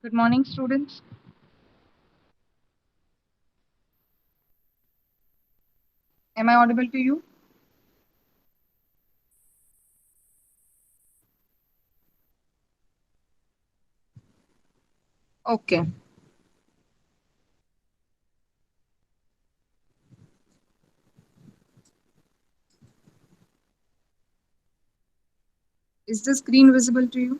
Good morning, students. Am I audible to you? Okay. Is the screen visible to you?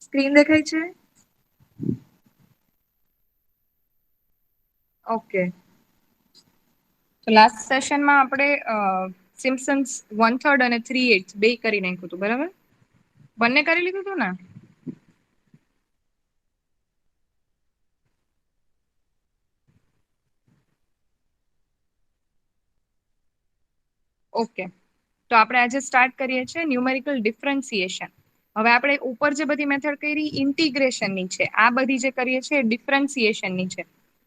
Screen દેખાય છે? Okay. તો last સેશનમાં આપણે સિમ્પસન્સ 1/3 અને 3/8 બે કરી નાખ્યું હતું, બરાબર? બંને કરી લીધું હતું ને? ઓકે. તો આપણે આજે સ્ટાર્ટ કરીએ છીએ ન્યુમેરિકલ ડિફરન્સિએશન. હવે આપણે ઉપર જે બધી મેથડ કરી ઇન્ટિગ્રેશનની છે, આ બધી જે કરીએ છીએ ડિફરન્સિએશનની છે.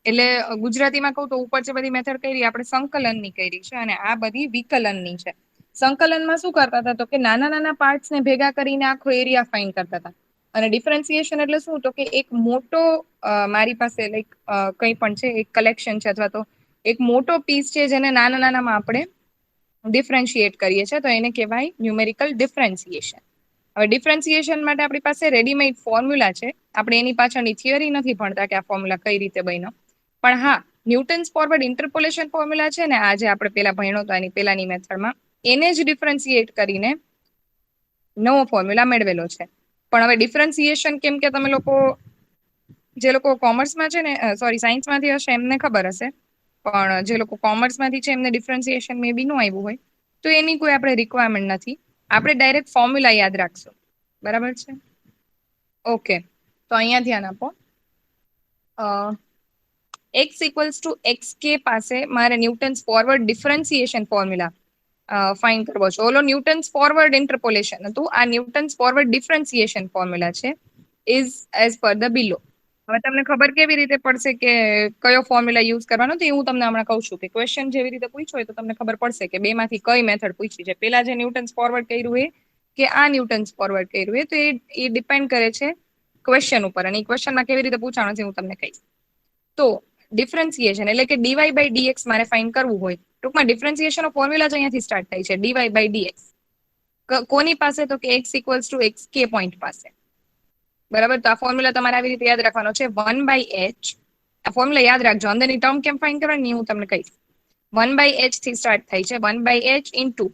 એટલે ગુજરાતીમાં કહું તો ઉપર જે બધી મેથડ કરી આપણે સંકલનની કરી છે અને આ બધી વિકલનની છે. સંકલનમાં શું કરતા હતા તો કે નાના નાના પાર્ટ્સને ભેગા કરીને આખો એરિયા ફાઇન્ડ કરતા હતા. અને ડિફરન્સિએશન એટલે શું તો કે એક મોટો મારી પાસે લાઈક કંઈ પણ છે એક કલેક્શન છે અથવા તો એક મોટો પીસ છે જેને નાના નાનામાં આપણે ડિફરન્શિએટ કરીએ છીએ તો એને કહેવાય ન્યુમેરિકલ ડિફરન્સિએશન. હવે ડિફરન્સિએશન માટે આપણી પાસે રેડીમેડ ફોર્મ્યુલા છે. આપણે એની પાછળની થિયરી નથી ભણતા કે આ ફોર્મ્યુલા કઈ રીતે બન્યો. પણ હા, ન્યૂટન્સ ફોરવર્ડ ઇન્ટરપોલેશન ફોર્મ્યુલા છે ને, આજે આપણે પેલા ભણ્યો હતો એની પેલાની મેથડમાં, એને જ ડિફરન્શિએટ કરીને નવો ફોર્મ્યુલા મેળવેલો છે. પણ હવે ડિફરન્સિએશન કેમ કે તમે લોકો જે લોકો કોમર્સમાં છે ને, સોરી સાયન્સમાંથી હશે એમને ખબર હશે. પણ જે લોકો કોમર્સમાંથી છે એમને ડિફરન્સિએશન મે બી નો આવ્યું હોય તો એની કોઈ આપણે રિક્વાયરમેન્ટ નથી. આપણે ડાયરેક્ટ ફોર્મ્યુલા યાદ રાખશું. બરાબર છે? ઓકે. તો અહીંયા ધ્યાન આપો. x equals to X K પાસે મારે Newton's forward differentiation formula fine કરવો છે. ઓલો ન્યૂટન્સ ફોરવર્ડ ઇન્ટરપોલેશન હતું, આ ન્યૂટન્સ ફોરવર્ડ ડિફરન્સિએશન ફોર્મ્યુલા છે ઇઝ એઝ પર ધ બિલો. હવે તમને ખબર કેવી રીતે પડશે કે કયો ફોર્મ્યુલા યુઝ કરવાનો તે હું તમને હમણાં કહું છું. કે ક્વેશ્ચન જેવી રીતે પૂછ્યો હોય તો તમને ખબર પડશે કે બેમાંથી કઈ મેથડ પૂછી છે. પેલા જે ન્યૂટન્સ ફોરવર્ડ કર્યું એ કે આ ન્યૂટન્સ ફોરવર્ડ કર્યું એ, તો એ ડિપેન્ડ કરે છે ક્વેશ્ચન ઉપર. અને એ ક્વેશ્ચનમાં કેવી રીતે પૂછાણો છે હું તમને કહીશ. તો ડિફરન્સિએશન એટલે કે ડીવાય બાય ડીએક્સ મારે ફાઇન કરવું હોય, ટૂંકમાં ડિફરન્સિએશન ઓફ ફોર્મ્યુલા જ અહીંયાથી સ્ટાર્ટ થાય છે. ડીવાય બાય ડીએક્સ કોની પાસે તો કે એક્સ ઇક્વલ્સ ટુ એક્સ કે પોઈન્ટ પાસે. બરાબર? તો આ ફોર્મ્યુલા તમારે આવી રીતે યાદ રાખવાનો છે. 1/h, આ ફોર્મ્યુલા યાદ રાખજો. અંદરની ટર્મ કેમ ફાઇન કરવાની હું તમને કહીશ. 1/h થી સ્ટાર્ટ થાય છે. 1/h into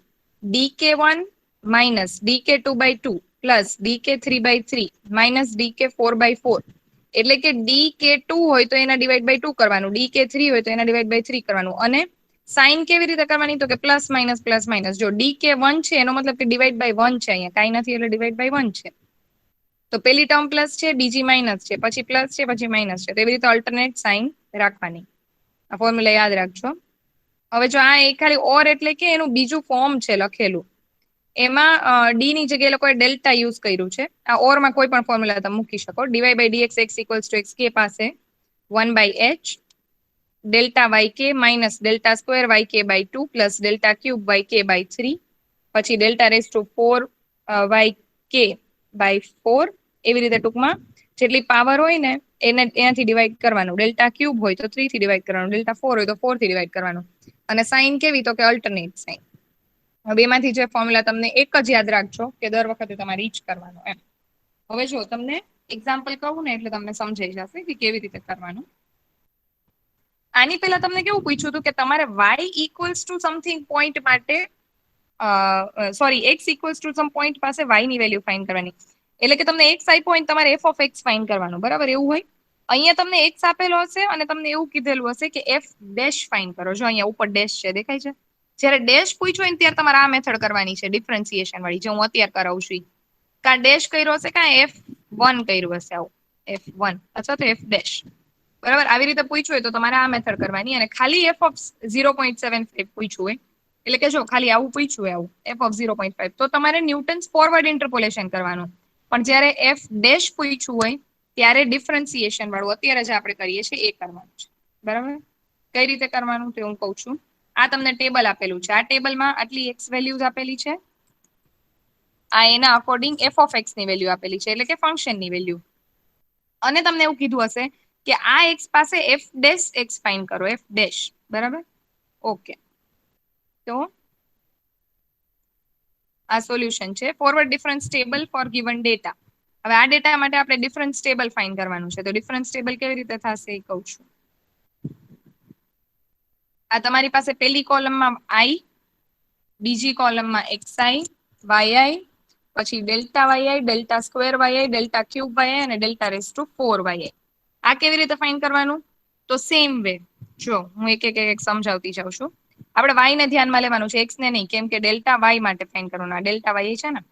dk1 minus dk2/2 plus dk3/3 minus dk4/4. એટલે કે dk2 હોય તો એના ડિવાઈડ બાય 2 કરવાનું, dk3 હોય તો એના ડિવાઈડ બાય 3 કરવાનું. અને સાઇન કેવી રીતે કરવાની તો કે પ્લસ માઇનસ પ્લસ માઇનસ. જો dk1 છે એનો મતલબ કે ડિવાઈડ બાય 1 છે, અહીંયા કાંઈ નથી એટલે ડિવાઈડ બાય 1 છે. તો પેલી ટર્મ પ્લસ છે, બીજી માઇનસ છે, પછી પ્લસ છે, પછી માઇનસ છે. તો એવી રીતે ઓલ્ટરનેટ સાઇન રાખવાની. આ ફોર્મ્યુલા યાદ રાખજો. હવે જો આ એક ખાલી ઓર એટલે કે એનું બીજું ફોર્મ છે લખેલું, એમાં ડી ની જગ્યાએ લોકોએ ડેલ્ટા યુઝ કર્યું છે. આ ઓરમાં કોઈ પણ ફોર્મ્યુલા તમે મૂકી શકો. D y by d x X equals to X K પાસે 1/h delta Y K minus delta square Y K by 2 plus delta cube Y K by 3 પછી delta raise to 4 Y K by 4. એવી રીતે ટૂંકમાં જેટલી power હોય ને એને એનાથી ડિવાઈડ કરવાનું. ડેલ્ટા ક્યુબ હોય તો 3 થી ડિવાઈડ કરવાનું, ડેલ્ટા 4 હોય તો 4 થી ડિવાઈડ કરવાનું. અને સાઇન કેવી તો કે અલ્ટરનેટ સાઇન. હવે એમાંથી જે ફોર્મ્યુલા તમને એક જ યાદ રાખજો કે દર વખતે તમારે ઈ જ કરવાનું એમ. હવે જો તમને એક્ઝામ્પલ કહું ને એટલે તમને સમજાઈ જશે કે કેવી રીતે કરવાનું. આની પહેલા તમને કેવું પૂછ્યું હતું કે તમારે y equals to something point માટે sorry x equals to some point પાસે y ની વેલ્યુ ફાઇન્ડ કરવાની. એટલે કે તમને એક્સ આપ્યો હોય તમારે એફ ઓફ એક્સ ફાઇન્ડ કરવાનું, બરાબર? એવું હોય. અહીંયા તમને એક્સ આપેલો હશે અને તમને એવું કીધેલું હશે કે એફ ડેશ ફાઇન્ડ કરો. જો અહીંયા ઉપર ડેશ છે, દેખાય છે? જ્યારે ડેશ પૂછ્યું હોય ને ત્યારે તમારે આ મેથડ કરવાની છે ડિફરન્સિએશન વાળી, જે હું અત્યારે કરાવું છું. કાં ડેશ કર્યો હશે કાં F1 કર્યું હશે, આવું F1 અથવા તો F ડેશ. બરાબર? આવી રીતે પૂછ્યું હોય તો તમારે આ મેથડ કરવાની. અને ખાલી એફ ઓફ 0.75 પૂછ્યું હોય, એટલે કે જો ખાલી આવું પૂછ્યું હોય, આવું એફ ઓફ 0.5, તો તમારે ન્યૂટન્સ ફોરવર્ડ ઇન્ટરપોલેશન કરવાનું. પણ જ્યારે એફ ડેશ પૂછ્યું હોય ત્યારે ડિફરન્સિએશન વાળું અત્યારે જે આપણે કરીએ છીએ એ કરવાનું છે. બરાબર? કઈ રીતે કરવાનું તે હું કહું છું. આ તમને ટેબલ આપેલું છે. આ ટેબલમાં આટલી એક્સ વેલ્યુઝ આપેલી છે. આ એના અકોર્ડિંગ એફ ઓફ એક્સ ની વેલ્યુ આપેલી છે, એટલે કે ફંક્શનની વેલ્યુ. અને તમને એવું કીધું હશે કે આ એક્સ પાસે એફ ડેશ એક્સ ફાઇન્ડ કરો, એફ ડેશ, બરાબર? ઓકે, તો આ સોલ્યુશન છે forward difference table for given data. હવે આ ડેટા માટે આપણે ડિફરન્સ ટેબલ ફાઇન્ડ કરવાનું છે. તો ડિફરન્સ ટેબલ કેવી રીતે થશે એ કહું છું. આ તમારી પાસે પહેલી કોલમમાં આઈ, બીજી કોલમમાં એક્સઆઈ, વાયઆઈ, પછી delta y i, delta square y i, delta cube y i અને ડેલ્ટા રેસ ટુ 4 વાયઆઈ. આ કેવી રીતે ફાઇન્ડ કરવાનું? તો સેમ વે, જો હું એક એક સમજાવતી જાઉં છું. આપણે વાય ને ધ્યાનમાં લેવાનું છે, એક્સ ને નહીં, કેમ કે ડેલ્ટા વાય માટે ફાઇન્ડ કરવાનું. આ ડેલ્ટા વાય છે ને,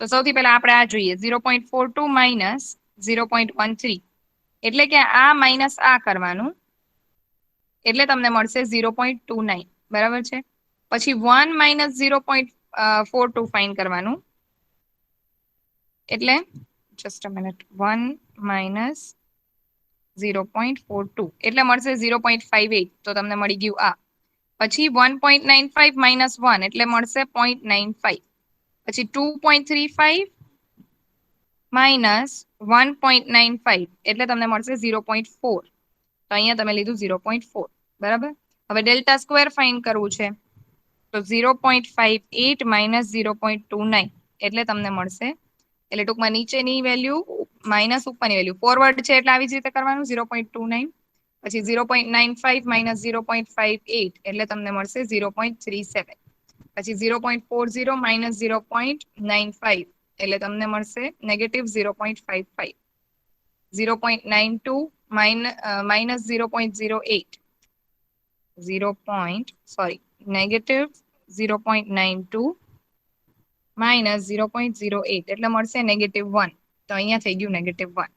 તો સૌથી પહેલા આપણે આ જોઈએ 0.42 માઇનસ 0.13, એટલે કે આ માઇનસ આ કરવાનું, એટલે તમને મળશે 0.29, બરાબર છે? પછી 1 માઇનસ 0.42 ફાઇન્ડ કરવાનું, એટલે જસ્ટ અ મિનિટ, 1 માઇનસ 0.42 એટલે મળશે 0.58, તો તમને મળી ગયું આ. પછી 1.95 માઇનસ 1 એટલે મળશે 0.95. પછી 2.35 માઇનસ 1.95 એટલે તમને મળશે 0.4. તો અહીંયા તમે લીધું 0.4, બરાબર? હવે ડેલ્ટા સ્ક્વેર ફાઇન્ડ કરવું છે, તો 0.58 માઇનસ 0.29 એટલે તમને મળશે, એટલે ટૂંકમાં નીચેની વેલ્યુ માઇનસ ઉપરની વેલ્યુ, ફોરવર્ડ છે એટલે આવી જ રીતે કરવાનું, 0.29. પછી 0.95 માઇનસ 0.58 એટલે તમને મળશે 0.37. પછી 0.40 માઇનસ 0.95 એટલે તમને મળશે નેગેટિવ 0.55. 0.92 માઇનસ 0.08, નેગેટિવ 0.92 માઇનસ 0.08 એટલે મળશે નેગેટિવ 1. તો અહીંયા થઈ ગયું નેગેટિવ 1.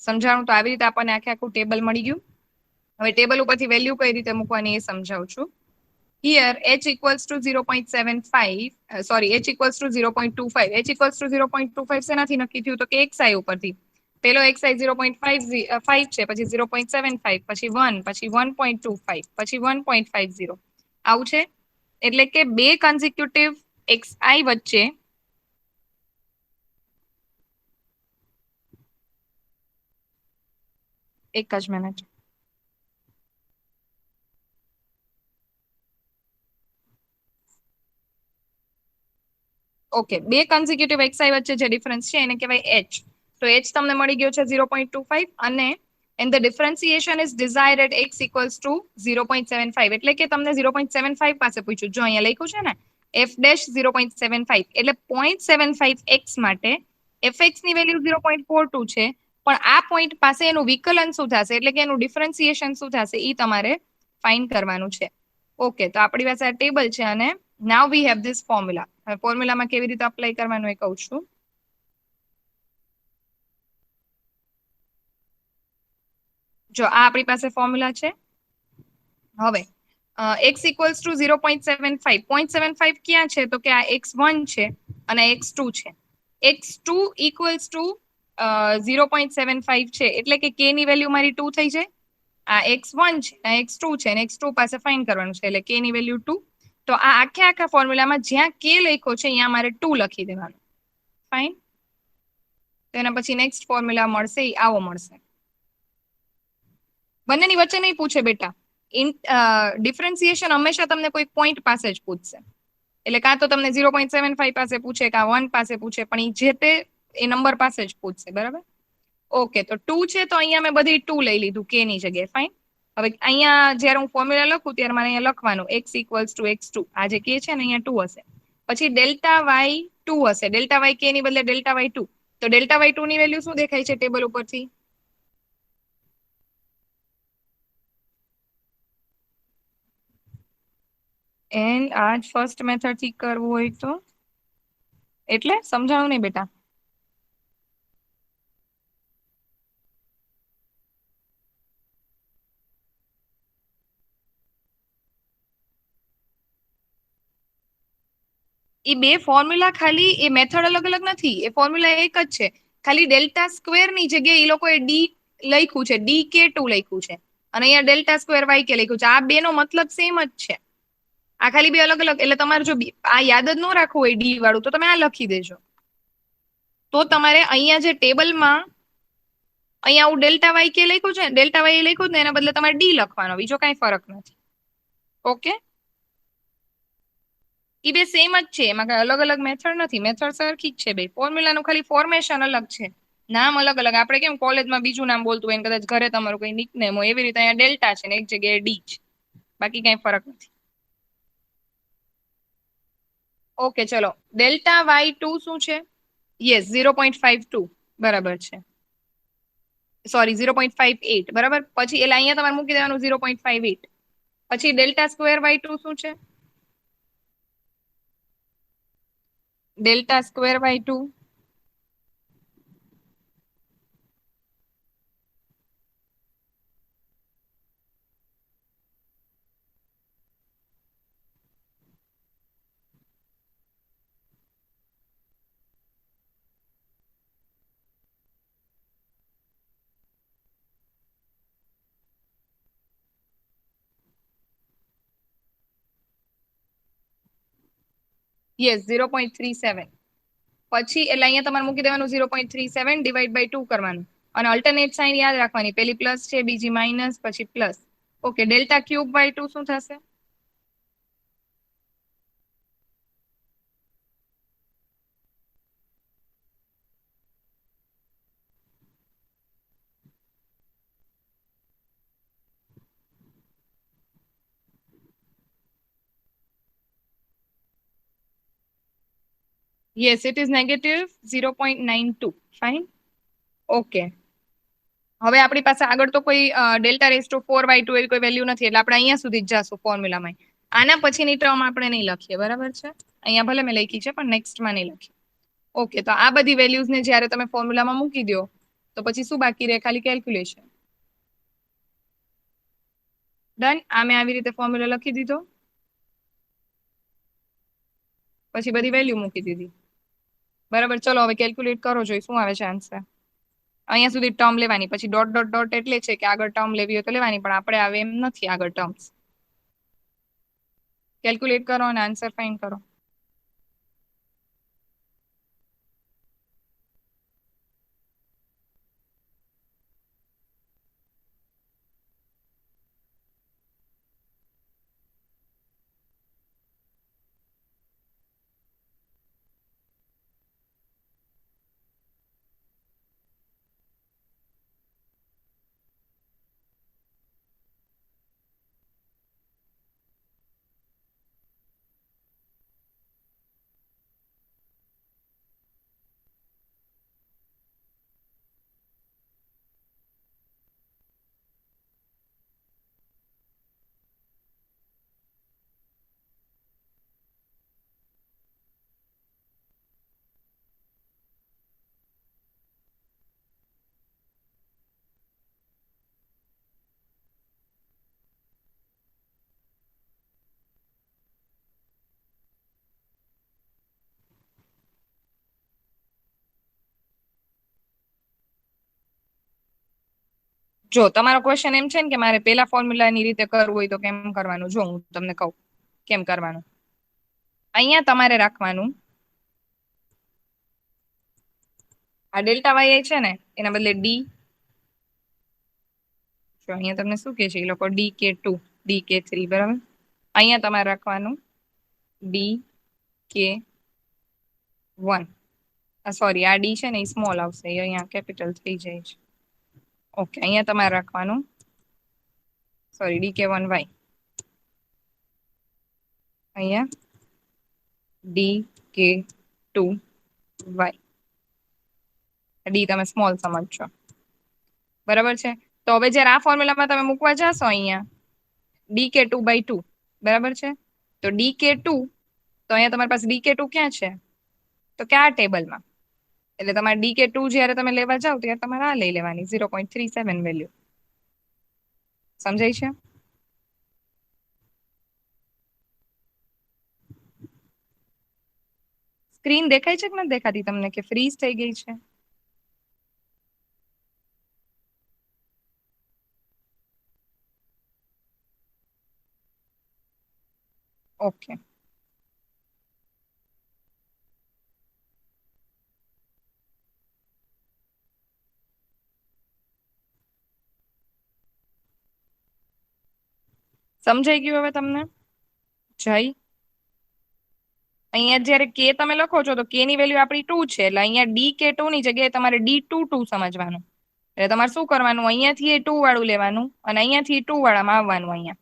સમજાણું? તો આવી રીતે આપણને આખું ટેબલ મળી ગયું. હવે ટેબલ ઉપરથી વેલ્યુ કઈ રીતે મૂકવાની એ સમજાવું છું. Here h equals to 0.75, h equals to 0.25. h equals to 0.25 શેનાથી નક્કી થયું? તો કે xi ઉપરથી. પેલો xi 0.5 છે, પછી 0.75, પછી 1, પછી 1.25, પછી 1.50. આવું છે. એટલે કે બે કન્ઝિક્યુટિવ xi વચ્ચે એક જ મિનિટ. ઓકે, બે કન્ઝિક્યુટિવ xi વચ્ચે જે ડિફરન્સ છે એને કહેવાય h. તો h તમને મળી ગયો છે 0.25 અને and the differentiation is desired at x equals to 0.75, એટલે કે તમને 0.75 પાસે પૂછ્યું. જો અહીંયા લખ્યું છે ને f dash 0.75 એટલે 0.75 x માટે fx ની વેલ્યુ 0.42 છે, પણ આ પોઈન્ટ પાસે એનું વિકલન શું થશે, એટલે કે એનું ડિફરન્સિએશન શું થશે એ તમારે ફાઇન્ડ કરવાનું છે. ઓકે, તો આપણી પાસે આ ટેબલ છે અને નાઉ વી હેવ ધીસ ફોર્મ્યુલા. હવે ફોર્મ્યુલામાં કેવી રીતે અપ્લાય કરવાનું એ કહું છું. જો આ આપણી પાસે ફોર્મ્યુલા છે. હવે x ઇક્વલ્સ ટુ 0.75, 0.75 ક્યાં છે? તો કે આ x1 છે અને x2 છે. x2 ઇક્વલ્સ ટુ 0.75 છે, એટલે કે k ની વેલ્યુ મારી 2 થઈ જાય. આ x1 છે, આ x2 છે, અને x2 પાસે ફાઇન્ડ કરવાનું છે, એટલે k ની વેલ્યુ 2. તો આ આખા ફોર્મ્યુલામાં જ્યાં k લખ્યો છે અહીંયા મારે 2 લખી દેવાનું. ફાઇન. તો એના પછી નેક્સ્ટ ફોર્મ્યુલા મળશે એ આવો મળશે. બંનેની વચ્ચે નહીં પૂછે બેટા. ડિફરન્સિએશન હંમેશા તમને કોઈ પોઈન્ટ પાસે જ પૂછશે. એટલે કાં તો તમને 0.75 પાસે પૂછે, કાં 1 પાસે પૂછે, પણ એ જે તે એ નંબર પાસે જ પૂછશે, બરાબર? ઓકે, તો 2 છે તો અહીંયા મેં બધી 2 લઈ લીધું k ની જગ્યાએ. ફાઇન. હવે અહીંયા જ્યારે હું ફોર્મ્યુલા લખું ત્યારે મારે અહીંયા લખવાનું x ઇક્વલ્સ ટુ x2. આ જે k છે ને અહીંયા 2 હશે. પછી ડેલ્ટા વાય 2 હશે. ડેલ્ટા વાય k ની બદલે ડેલ્ટા વાય 2. તો ડેલ્ટા વાય 2 ની વેલ્યુ શું દેખાય છે ટેબલ ઉપરથી? એન્ડ આ જ ફર્સ્ટ મેથડ થી કરવું હોય તો એટલે સમજાણું નહીં બેટા. એ બે ફોર્મ્યુલા ખાલી એ મેથડ અલગ અલગ નથી, એ ફોર્મ્યુલા એક જ છે. ખાલી ડેલ્ટા સ્ક્વેર ની જગ્યાએ એ લોકોએ ડી લખ્યું છે, ડી કે 2 લખ્યું છે, અને અહીંયા ડેલ્ટા સ્ક્વેર વાય કે લખ્યું છે. આ બે નો મતલબ સેમ જ છે. આ ખાલી બે અલગ અલગ, એટલે તમારે જો આ યાદ જ ન રાખવું હોય ડી વાળું તો તમે આ લખી દેજો. તો તમારે અહીંયા જે ટેબલમાં અહીંયા હું ડેલ્ટા વાય કે લખ્યું છે, ડેલ્ટા વાય લખ્યું ને એના બદલે તમારે ડી લખવાનો, બીજો કઈ ફરક નથી. ઓકે, એ બે સેમ જ છે, એમાં કઈ અલગ અલગ મેથડ નથી, મેથડ સરખી જ છે બે. ફોર્મ્યુલાનું ખાલી ફોર્મેશન અલગ છે, નામ અલગ અલગ. આપણે કેમ કોલેજમાં બીજું નામ બોલતું હોય, કદાચ ઘરે તમારું કઈ નિકનેમ હોય, એવી રીતે અહીંયા ડેલ્ટા છે ને એક જગ્યાએ ડી છે, બાકી કઈ ફરક નથી. ઓકે ચલો, ડેલ્ટા વાય ટુ શું છે? યસ 0.52 બરાબર છે, સોરી 0.58 બરાબર. પછી એટલે અહીંયા તમારે મૂકી દેવાનું 0.58. પછી ડેલ્ટા સ્ક્વેર વાય ટુ શું છે? Delta square Y two yes 0.37. પછી એટલે અહીંયા તમારે મૂકી દેવાનું 0.37 ડિવાઈડ બાય 2 કરવાનું, અને અલ્ટરનેટ સાઇન યાદ રાખવાની, પેલી પ્લસ છે બીજી માઇનસ પછી plus. Okay, delta cube by 2 શું થશે? Yes it is negative 0.92. Fine. Okay, હવે આપણી પાસે આગળ તો કોઈ ડેલ્ટા રેસ ટુ 4/2 એવી કોઈ વેલ્યુ નથી, એટલે આપણે અહીંયા સુધી જ જાશું ફોર્મ્યુલામાં. આના પછીની ટર્મ આપણે નહીં લખીએ, બરાબર છે? અહીંયા ભલે મેં લખી છે પણ નેક્સ્ટમાં નહીં લખીએ. ઓકે, તો આ બધી વેલ્યુઝને જ્યારે તમે ફોર્મ્યુલામાં મૂકી દો તો પછી શું બાકી રહે? ખાલી કેલ્ક્યુલેશન. ડન. આ મેં આવી રીતે ફોર્મ્યુલા લખી દીધો, પછી બધી વેલ્યુ મૂકી દીધી, બરાબર. ચલો હવે કેલ્ક્યુલેટ કરો, જોઈ શું આવે છે આન્સર. અહીંયા સુધી ટર્મ લેવાની, પછી ડોટ ડોટ ડોટ એટલે છે કે આગળ ટર્મ લેવી હોય તો લેવાની, પણ આપણે આવે એમ નથી આગળ ટર્મ્સ. કેલ્ક્યુલેટ કરો અને આન્સર ફાઇન્ડ કરો. જો તમારો ક્વેશ્ચન એમ છે ને કે મારે પેલા ફોર્મ્યુલાની રીતે કરવું હોય તો કેમ કરવાનું, જો હું તમને કહું કેમ કરવાનું. અહીંયા તમારે રાખવાનું આ ડેલ્ટા વાય છે ને એના બદલે ડી. જો અહીંયા તમને શું કે છે એ લોકો? DK2 DK3 બરાબર. અહીંયા તમારે રાખવાનું DK1. સોરી, આ ડી છે ને એ સ્મોલ આવશે, એ અહીંયા કેપિટલ થઈ જાય છે. ઓકે, અહીંયા તમારે રાખવાનું સોરી DK1Y, અહીંયા DK2Y. ડી તમે સ્મોલ સમજજો, બરાબર છે? તો હવે જ્યારે આ ફોર્મ્યુલામાં તમે મૂકવા જશો અહીંયા DK2/2, બરાબર છે? તો DK2, તો અહીંયા તમારી પાસે DK2 ક્યાં છે? તો કે આ ટેબલમાં. એટલે તમારે DK2 જ્યારે તમે લેવા જાવ ત્યારે તમારે આ લઈ લેવાની 0.37 વેલ્યુ. સમજાય છે? સ્ક્રીન દેખાય છે કે નથી દેખાતી તમને, કે ફ્રીઝ થઈ ગઈ છે? ઓકે. સમજાઈ ગયું હવે તમને? જય. અહીંયા જયારે કે તમે લખો છો તો કે ની વેલ્યુ આપણી 2 છે એટલે અહીંયા ડી કે 2 ની જગ્યાએ તમારે D22 સમજવાનું. એટલે તમારે શું કરવાનું, અહીંયાથી એ 2 વાળું લેવાનું અને અહીંયાથી 2 વાળામાં આવવાનું અહીંયા.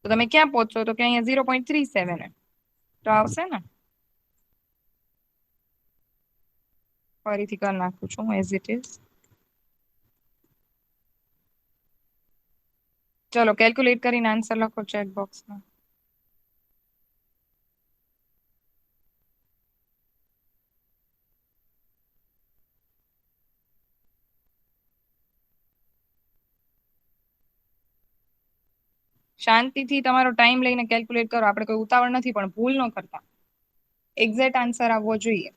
તો તમે ક્યાં પહોંચશો તો કે અહીંયા 0.37 તો આવશે ને. ફરીથી કરી નાખું છું એઝ ઇટ ઇઝ. ચલો કેલ્ક્યુલેટ કરીને આન્સર લખો ચેટ બોક્સમાં. શાંતિથી તમારો ટાઈમ લઈને કેલ્ક્યુલેટ કરો, આપણે કોઈ ઉતાવળ નથી પણ ભૂલ ન કરતા. એક્ઝેક્ટ આન્સર આવવો જોઈએ.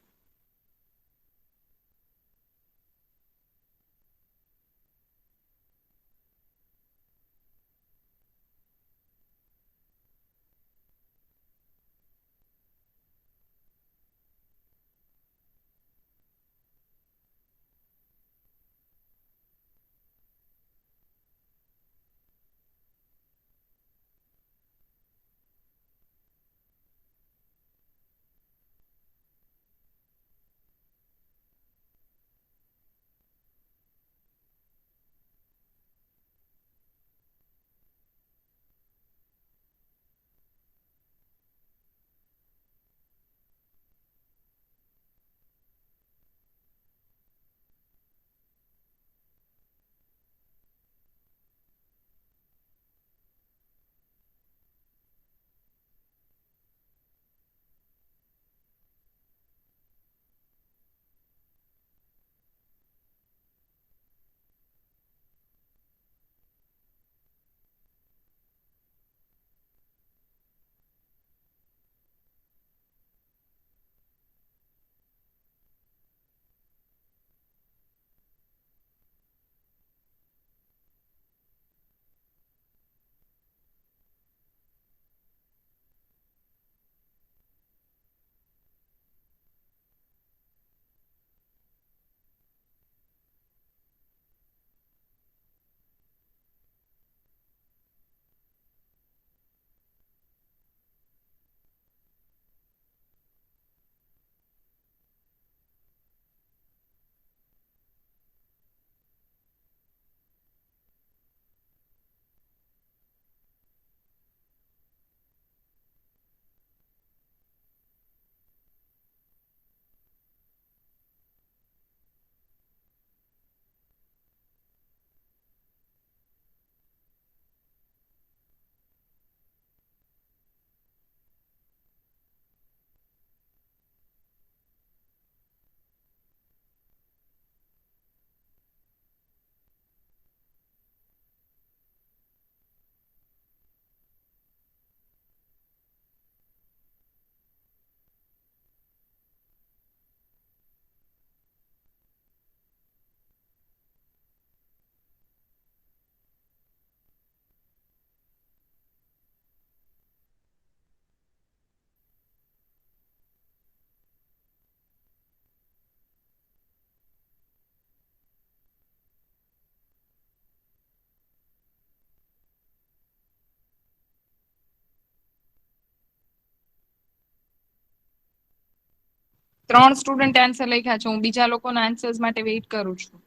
3 સ્ટુડન્ટ આન્સર લખ્યા છે, હું બીજા લોકોના આન્સર્સ માટે વેઇટ કરું છું.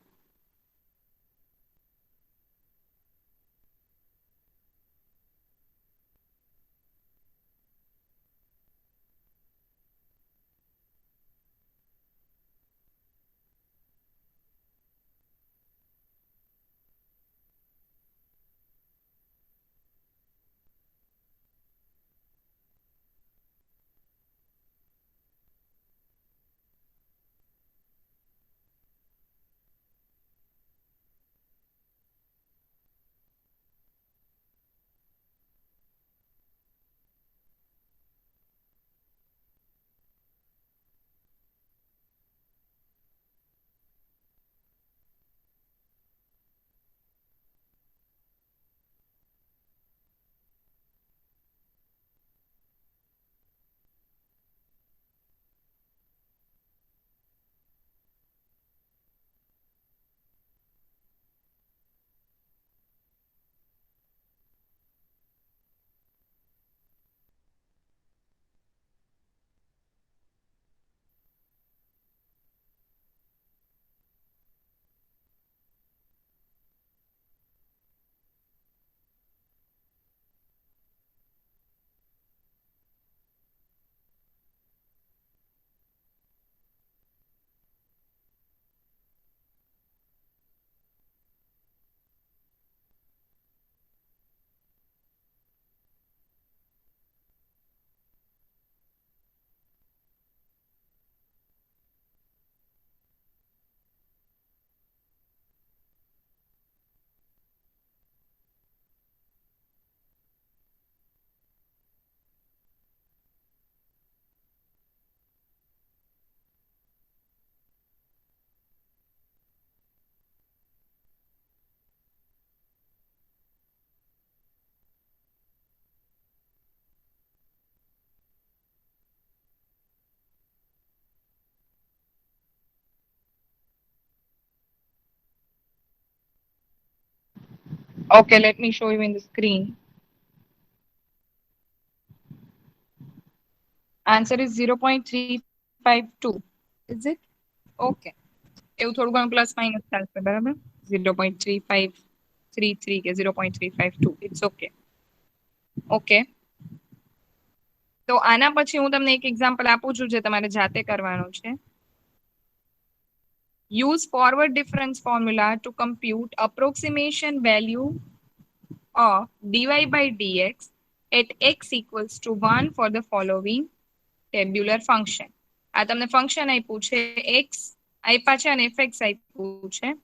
Okay, let me show you in the screen. Answer is 0.352. Is it? Okay. એવું થોડું ઘણું પ્લસ માઇનસ ચાલશે બરાબર 0.3533 કે 0.352 ઇટ્સ ઓકે ઓકે તો આના પછી હું તમને એક એક્ઝામ્પલ આપું છું જે તમારે જાતે કરવાનું છે use forward difference formula to compute approximation value of dy by dx at x equals to 1 for the following tabular function આ તમને ફંક્શન આપ્યું છે x આપ્યા છે અને fx આપ્યું છે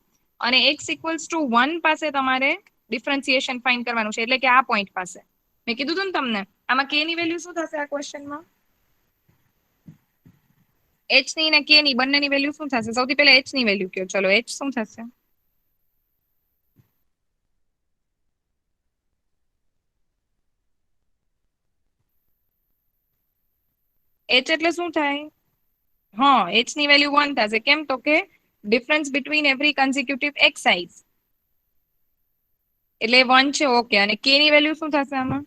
અને x ઇક્વલ્સ ટુ 1 પાસે તમારે ડિફરન્સિએશન ફાઇન્ડ કરવાનું છે એટલે કે આ પોઈન્ટ પાસે મેં કીધું હતું ને તમને આમાં k ની વેલ્યુ શું થશે આ ક્વેશ્ચનમાં h ની અને k ની બંનેની વેલ્યુ શું થશે સૌથી પહેલા h ની વેલ્યુ કયો ચલો h શું થશે h એટલે શું થાય હા h ની વેલ્યુ 1 થશે કેમ તો કે difference between every consecutive exercise એટલે 1 છે ઓકે અને k ની વેલ્યુ શું થશે આમાં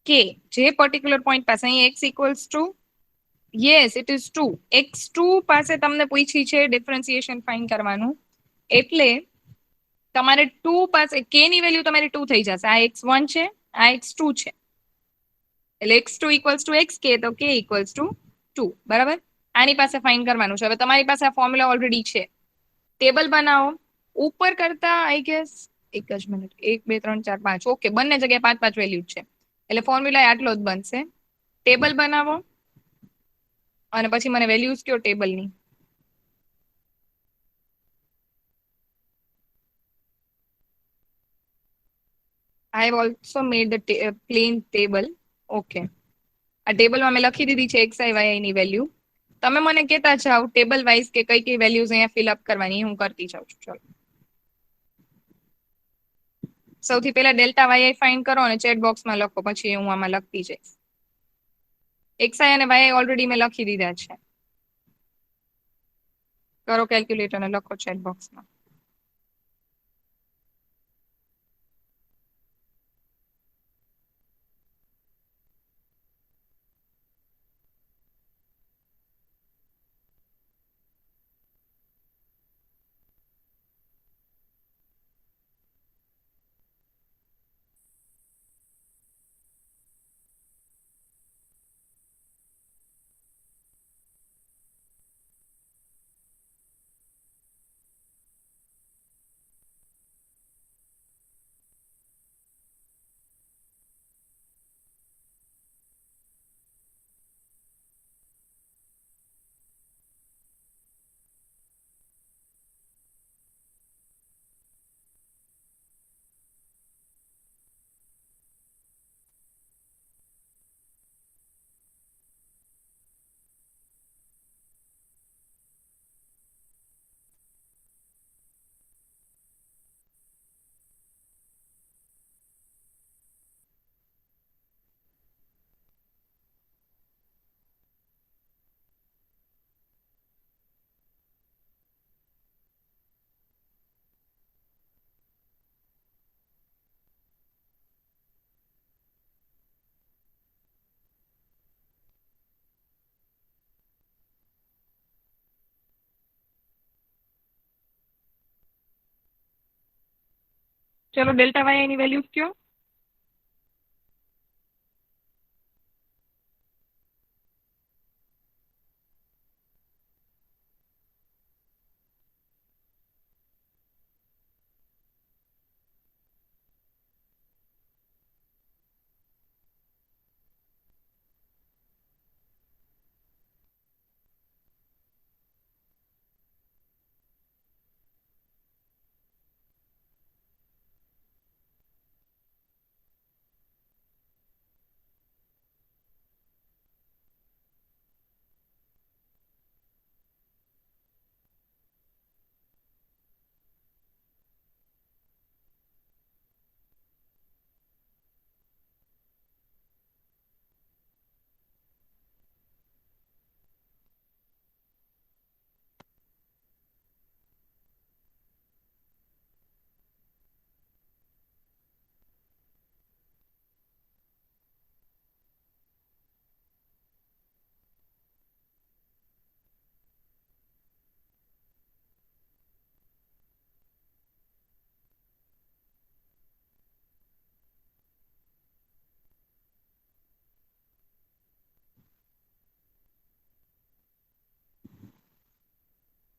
k જે પર્ટિક્યુલર પોઈન્ટ પાસે અહીં x equals to yes it is 2 x2 પાસે તમને પૂછી છે ડિફરન્સિએશન ફાઇન્ડ કરવાનું એટલે તમારે 2 પાસે k ની વેલ્યુ તમારી 2 થઈ જશે આ x1 છે આ x2 છે એટલે x2 ઇક્વલ્સ ટુ xk તો k ઇક્વલ્સ ટુ 2 બરાબર આની પાસે ફાઇન્ડ કરવાનું છે હવે તમારી પાસે આ ફોર્મ્યુલા ઓલરેડી છે ટેબલ બનાવો ઉપર કરતા આઈ ગેસ એક જ મિનિટ 1 2 3 4 5 ઓકે બંને જગ્યાએ 5 5 વેલ્યુ છે એટલે ફોર્મ્યુલા આટલો જ બનશે ટેબલ બનાવો અને પછી મને વેલ્યુઝ કયો ટેબલની I have also made the plain table. Okay. આ ટેબલમાં મેં લખી દીધી છે xi yi ની વેલ્યુ તમે મને કહેતા જાઓ ટેબલ વાઇઝ કે કઈ કઈ વેલ્યુઝ અહીંયા ફિલ અપ કરવાની હું કરતી જાઉં છું ચલો સૌથી પહેલા ડેલ્ટા yi ફાઇન્ડ કરો અને ચેટ બોક્સમાં લખો પછી હું આમાં લખતી જઈશ xi અને yi ઓલરેડી મેં લખી દીધા છે કરો કેલ્ક્યુલેટર અને લખો ચેટ બોક્સમાં ચલો ડેલ્ટા yi ની વેલ્યુઝ કયો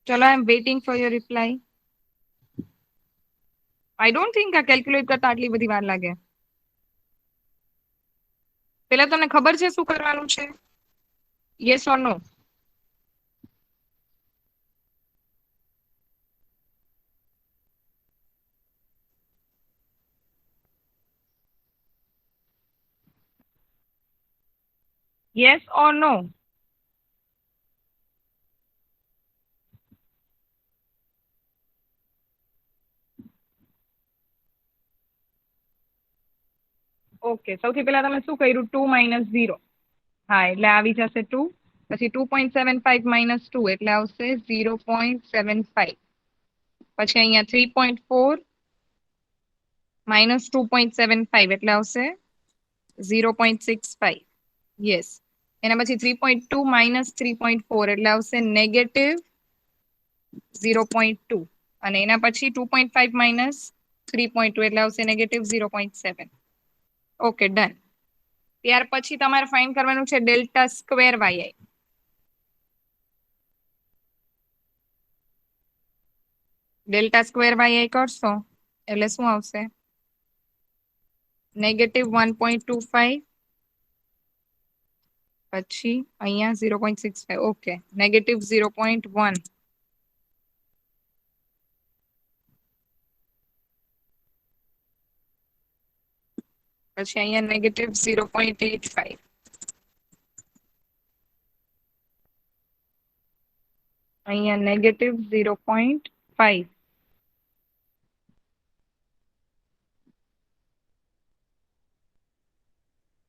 ચલો I am waiting for your reply. I don't think આ કેલ્ક્યુલેટ કરતા આટલી બધી વાર લાગે. પેલા તમને ખબર છે શું કરવાનું છે? Yes or no? Yes or no? Okay, સૌથી પહેલા તમે શું કર્યું? 2 - 0. હા, એટલે આવી જશે 2. પછી 2.75 - 2 એટલે આવશે 0.75. પછી અહીંયા 3.4 -2.75 એટલે આવશે 0.65. યસ. એના પછી 3.2 - 3.4 એટલે આવશે -0.2. અને એના પછી 2.5 - 3.2 એટલે આવશે -0.7. Okay, done. ત્યાર પછી તમારે ફાઇન્ડ કરવાનું છે delta square Y. Delta square Y કરશો એટલે શું આવશે? -1.25. પછી અહીંયા 0.65. ઓકે, -0.1. પછી અહીંયા -0.85. અહીંયા -0.5.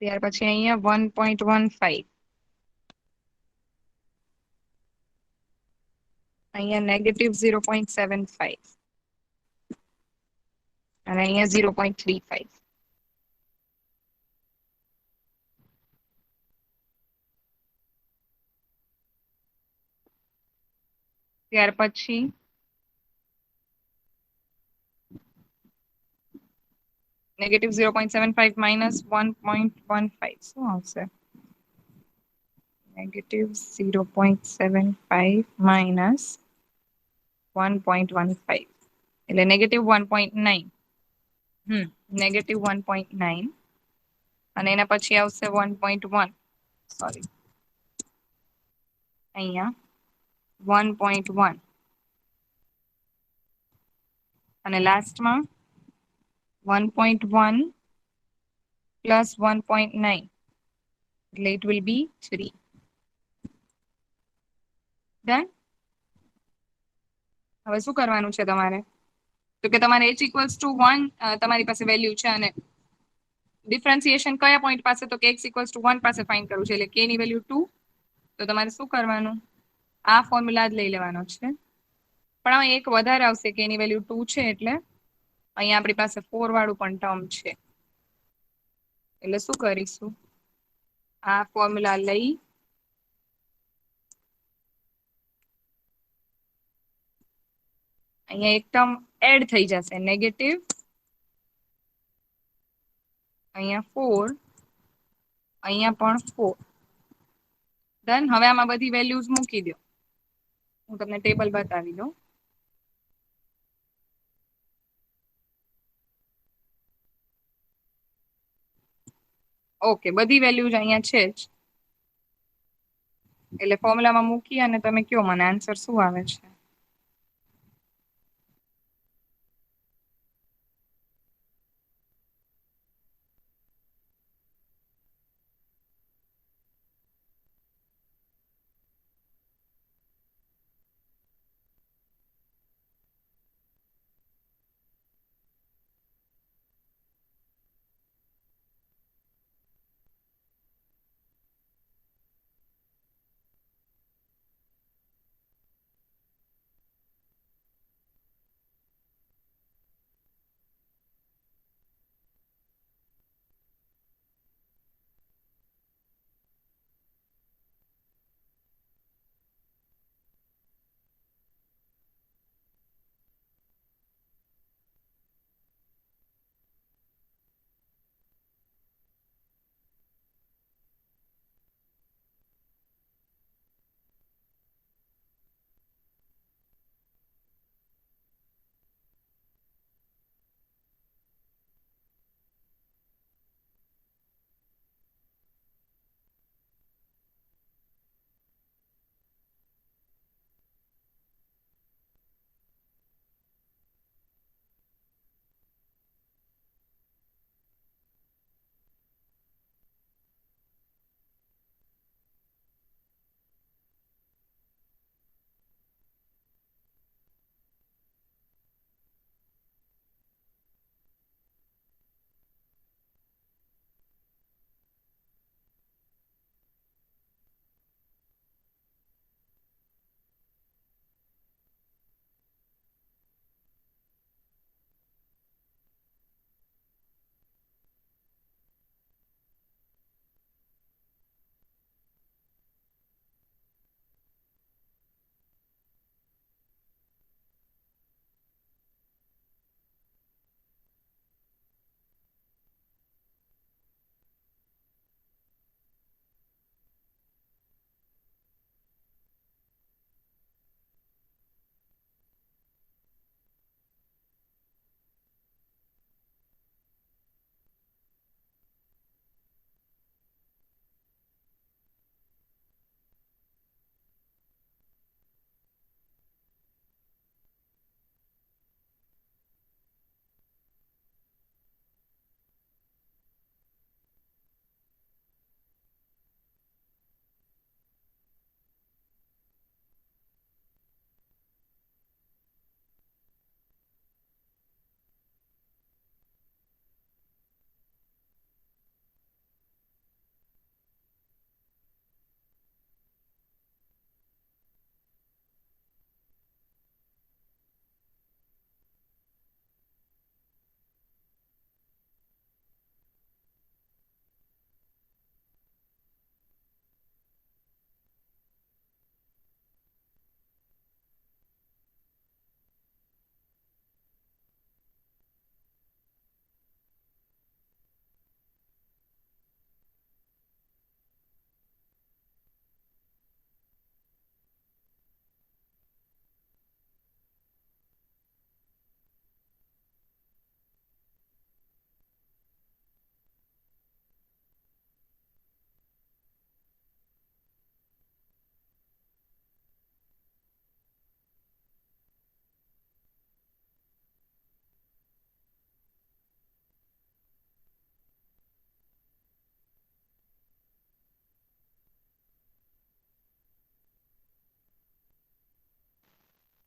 ત્યાર પછી અહીંયા 1.15. અહીંયા -0.75. અને અહીંયા 0.35. ત્યાર પછી -0.75 -1.15 શું આવશે? -0.75 -1.15 એટલે -1.9. -1.9. અને એના પછી આવશે 1.1. સોરી, અહીંયા 1.1. અને લાસ્ટમાં 1.1 પ્લસ 1.9 એટલે ઇટ વિલ બી 3. ડન. હવે શું કરવાનું છે તમારે? તો કે તમારે h=1 તમારી પાસે વેલ્યુ છે અને ડિફરન્સિએશન કયા પોઈન્ટ પાસે? તો કે x=1 પાસે ફાઇન્ડ કરવું છે એટલે k ની વેલ્યુ 2. તો તમારે શું કરવાનું? આ ફોર્મ્યુલા જ લઈ લેવાનો છે. પણ આમાં એક વધારે આવશે કે એની વેલ્યુ 2 છે એટલે અહીંયા આપણી પાસે 4 વાળું પણ ટર્મ છે. એટલે શું કરીશું? આ ફોર્મ્યુલા લઈ અહીંયા એક ટર્મ એડ થઈ જશે નેગેટિવ. અહીંયા 4. અહીંયા પણ 4. ડન. હવે આમાં બધી વેલ્યુઝ મૂકી દો. હું તમને ટેબલ બતાવી દઉં. ઓકે, બધી વેલ્યુઝ અહીંયા છે જ. એટલે ફોર્મ્યુલામાં મૂકી અને તમે કયો મને આન્સર શું આવે છે?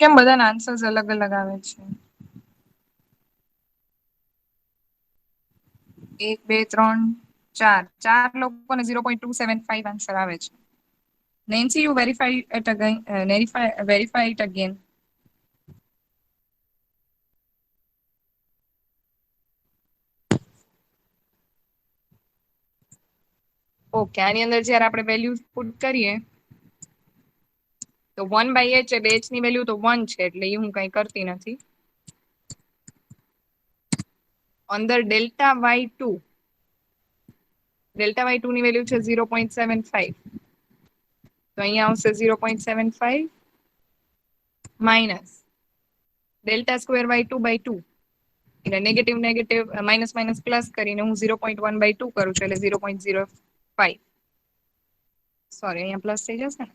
કેમ બધાના આન્સર્સ અલગ અલગ આવે છે? 1, 2, 3, 4. 4 લોકોને 0.275 આન્સર આવે છે. Nancy, you verify it again. Verify it again. Okay, આની અંદર જ્યારે આપણે વેલ્યુ પુટ કરીએ તો 1/h એટલે h ની વેલ્યુ તો 1 છે એટલે એ હું કઈ કરતી નથી. અંદર ડેલ્ટા y2 ની વેલ્યુ છે 0.75. તો અહીંયા આવશે 0.75 માઇનસ ∇2y2/2 એટલે negative negative minus minus plus કરીને હું 0.1/2 કરું છું એટલે 0.05. સોરી, અહીંયા પ્લસ થઈ જશે ને,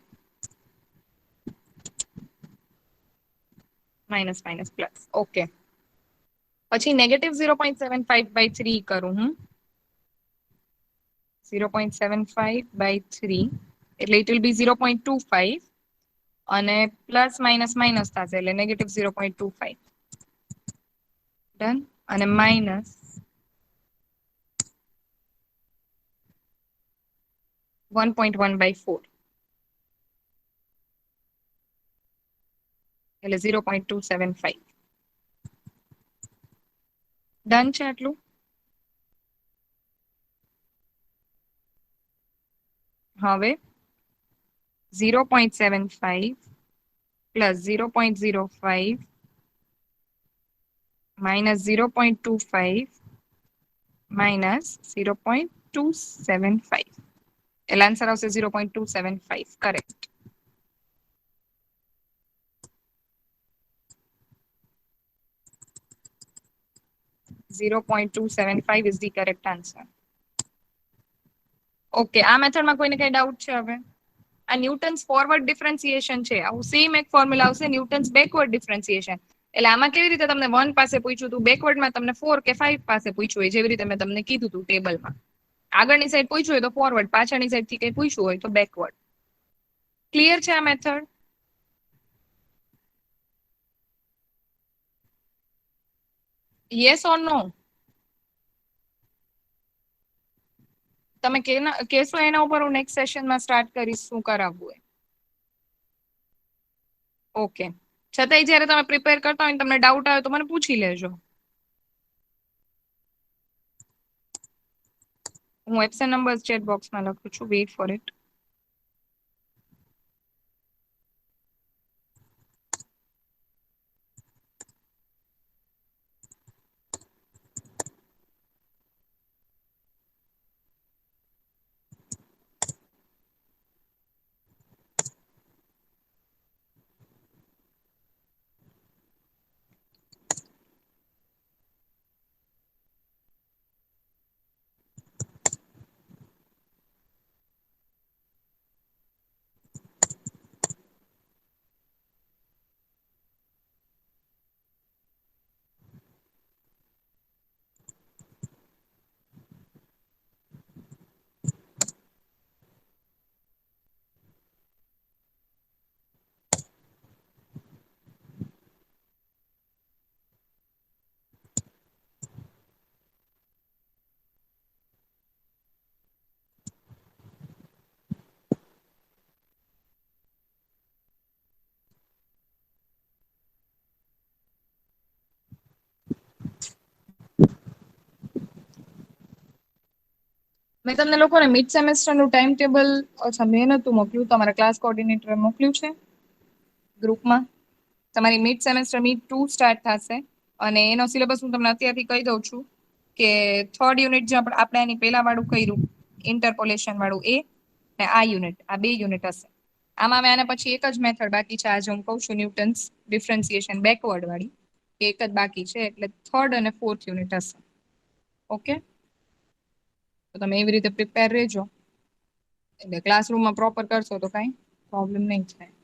માઇનસ માઇનસ પ્લસ. ઓકે, પછી નેગેટિવ 0.75/3 કરું હું 0.75/3 એટલે ઇટ વિલ બી 0.25 અને પ્લસ માઇનસ માઇનસ થશે એટલે નેગેટિવ 0.25. ડન. અને માઇનસ 1.1/4 એટલે 0.275. ડન છે આટલું? હવે 0.75 પ્લસ 0.05 માઇનસ 0.25 માઇનસ 0.275 એટલે આન્સર આવશે 0.275. Correct. 0.275 is the correct answer. Okay, આ મેથડમાં કોઈને કઈ ડાઉટ છે? હવે આ ન્યૂટન્સ ફોરવર્ડ ડિફરન્સિએશન છે. આવું સેમ એક ફોર્મ્યુલા આવશે ન્યૂટન્સ બેકવર્ડ ડિફરન્સિએશન. એટલે આમાં કેવી રીતે તમને 1 પાસે પૂછ્યું હતું, બેકવર્ડમાં તમને 4 કે 5 પાસે પૂછ્યું હોય, જેવી રીતે મેં તમને કીધું હતું ટેબલમાં. આગળની સાઈડ પૂછ્યું હોય તો ફોરવર્ડ, પાછળની સાઈડ થી કઈ પૂછ્યું હોય તો બેકવર્ડ. ક્લિયર છે આ મેથડ? યસ ઓર નો? તમે કહેશો એના ઉપર હું નેક્સ્ટ સેશનમાં સ્ટાર્ટ કરીશ શું કરાવવું હોય. ઓકે, છતાંય જ્યારે તમે પ્રિપેર કરતા હોય તમને ડાઉટ આવે તો મને પૂછી લેજો. હું એપ્સન નંબર ચેટ બોક્સમાં લખું છું. Weight four it. મેં તમને લોકોને મિડ સેમેસ્ટરનું ટાઈમ ટેબલ, અચ્છા મેં નહોતું મોકલ્યું, તમારા ક્લાસ કોઓર્ડિનેટરે મોકલ્યું છે ગ્રુપમાં. તમારી મિડ સેમેસ્ટર મિડ 2 સ્ટાર્ટ થશે અને એનો સિલેબસ હું તમને અત્યારથી કહી દઉં છું કે થર્ડ યુનિટ જે આપણે એની પહેલા વાળું કર્યું ઇન્ટરપોલેશન વાળું એ ને આ યુનિટ, આ 2 યુનિટ હશે. આમાં મેં આના પછી એક જ મેથડ બાકી છે, આજે હું કહું છું ન્યૂટન્સ ડિફરન્સિએશન બેકવર્ડ વાળી, એક જ બાકી છે એટલે થર્ડ અને ફોર્થ યુનિટ હશે. ઓકે, તો તમે એવી રીતે પ્રિપેર રહેજો એટલે ક્લાસરૂમમાં પ્રોપર કરશો તો કાંઈ પ્રોબ્લેમ નહીં થાય.